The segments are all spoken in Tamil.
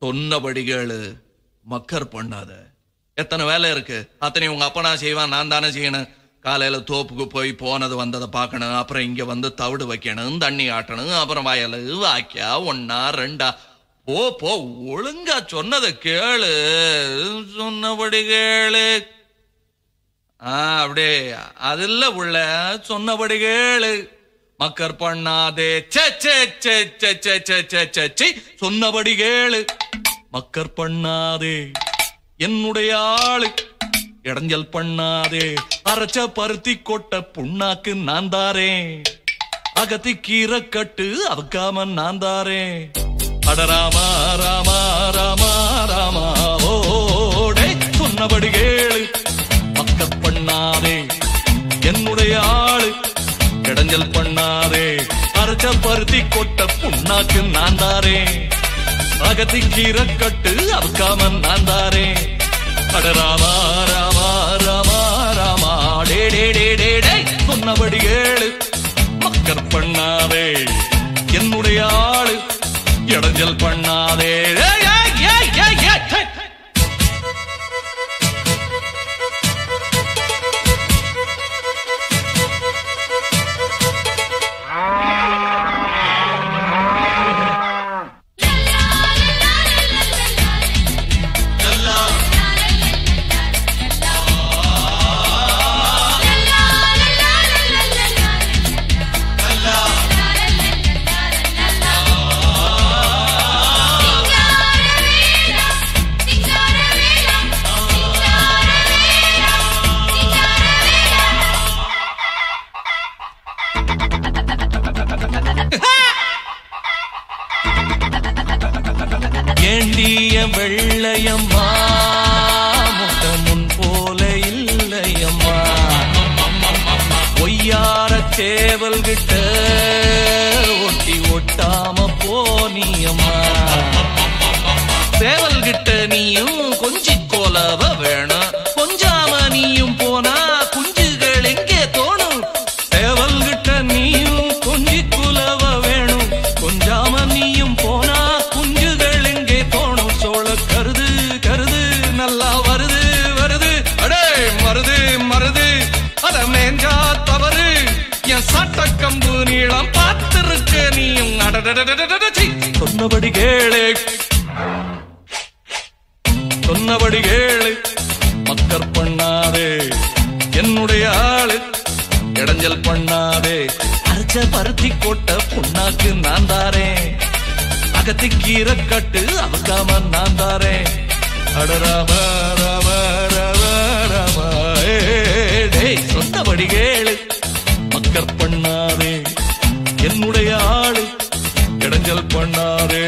சொன்னபடி கேளு, மக்கர் பண்ணாத. எத்தனை வேலை இருக்கு, அத்தனை உங்க அப்பனா செய்வான், நான் தானே செய்யணும். காலையில தோப்புக்கு போய் போனது வந்ததை பார்க்கணும், அப்புறம் இங்க வந்து தவிடு வைக்கணும், தண்ணி ஆட்டணும், அப்புறம் வயலு வாக்கியா 1 2 போ போ. ஒழுங்கா சொன்னதை கேளு, சொன்னபடி கேளு. அப்படியே அதில்ல உள்ள சொன்னபடி கேளு, மக்கர் பண்ணாதே. சொன்னபடி கேளு, மக்கர் பண்ணாதே. என்னுடைய ஆளு இடைஞ்சல் பண்ணாதே. அரைச்ச பருத்தி கொட்ட புண்ணாக்கு நான் தாரேன், அகத்தி கீரை கட்டு அவக்காம நான் தாரேன். அட ராமா ராமா ராமா ராமா ஓடே. சொன்னபடி கேளு, மக்கர் பண்ணாதே. என்னுடைய ஆளு இடைஞ்சல் பண்ணாதே. அரைச்ச பருத்தி கொட்ட புண்ணாக்கு நான் தாரேன், அகத்தி கீரை கட்டு அவக்காம நான் தாரேன். அட ராமா ராமா ராமா ராமா டே டே டே டே டே. சொன்னபடி கேளு, மக்கர் பண்ணாதே. என்னுடைய ஆளு இடைஞ்சல் பண்ணாதே. ஏண்டிய வெள்ளையம்மா முட்ட முன் போல இல்லையம்மா. ஒய்யார சேவல் கிட்ட ஒட்டி ஒட்டாம போனியம்மா. சேவல் கிட்ட நீயும் கொஞ்சி கோலவ வேணும், கொஞ்சாம நீயும் போனா குஞ்சுகள் எங்கே தோணும். சேவல் கிட்ட நீயும் கொஞ்சி குலவ வேணும், கொஞ்சாம நீயும் போனா குஞ்சுகள் எங்கே தோணும். சோழ கருது கருது நல்லா வருது வருது, அடே மருது மருது அத மேஞ்சா தவறு. என் சட்ட கம்பு நீளம் பார்த்திருக்க நீயும். சொன்னபடி கேளு, சொன்னபடி கேளு, மக்கர் பண்ணாதே. என்னுடைய ஆளு இடைஞ்சல் பண்ணாதே. அரைச்ச பருத்தி கொட்ட புண்ணாக்கு நான் தாரேன், அகத்தி கீரை கட்டு அவக்காம நான் தாரேன். அட ராம ராம ராம ராம சொன்னபடி கேளு, மக்கர் பண்ணாதே. என்னுடைய ஆளு இடைஞ்சல் பண்ணாதே.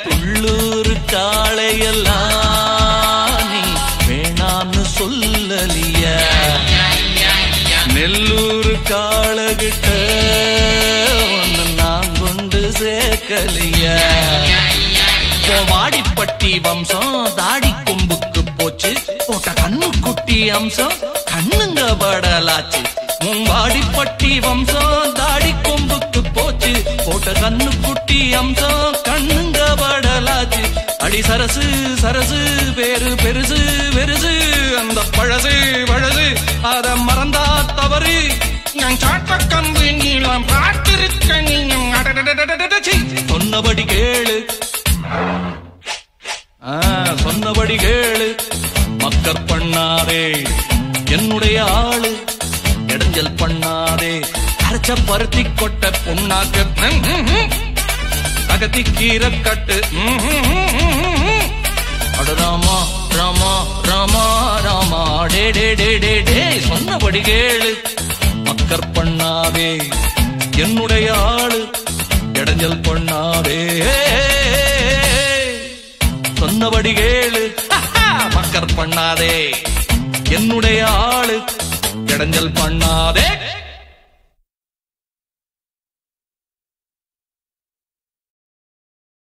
புள்ளூர் காளையெல்லாம் நீ வேணான்னு சொல்லலிய, நெல்லூர் காளகிட்ட ஒன்னு நான் கொண்டு சேர்க்கலிய. வாடிப்பட்டி வம்சம் தாடி கொம்புக்கு போச்சு, போட்ட கண்ணு குட்டி அம்சம் கண்ணுங்க படலாச்சு. வாடிப்பட்டி வம்சம் தாடி கொம்புக்கு போச்சு, போட்ட கண்ணு குட்டி அம்சம் கண்ணுங்க படலாச்சு. அடி சரசு சரசு பேரு பெருசு பெருசு, அந்த பழசு பழசு அத மறந்தா தவறு. நான் சாட்ட கம்பு நீளம் பார்த்திருக்க நீயும். சொன்னபடி கேளு, சொன்னபடி கேளு, மக்கர் பண்ணாதே. என்னுடைய ஆளு இடைஞ்சல் பண்ணாதே. அரைச்ச பருத்தி கொட்ட புண்ணாக்கு அகத்திக்கீரை கட்டு. அட ராமா ராமா ராமா ராமா டே டே டே டே டே சொன்னபடி கேளு மக்கர் பண்ணாதே என்னுடைய ஆளு இடைஞ்சல் பண்ணாதே சொன்னபடி கேளு மக்கர் பண்ணாதே என்னுடைய ஆளு இடைஞ்சல் பண்ணாதே.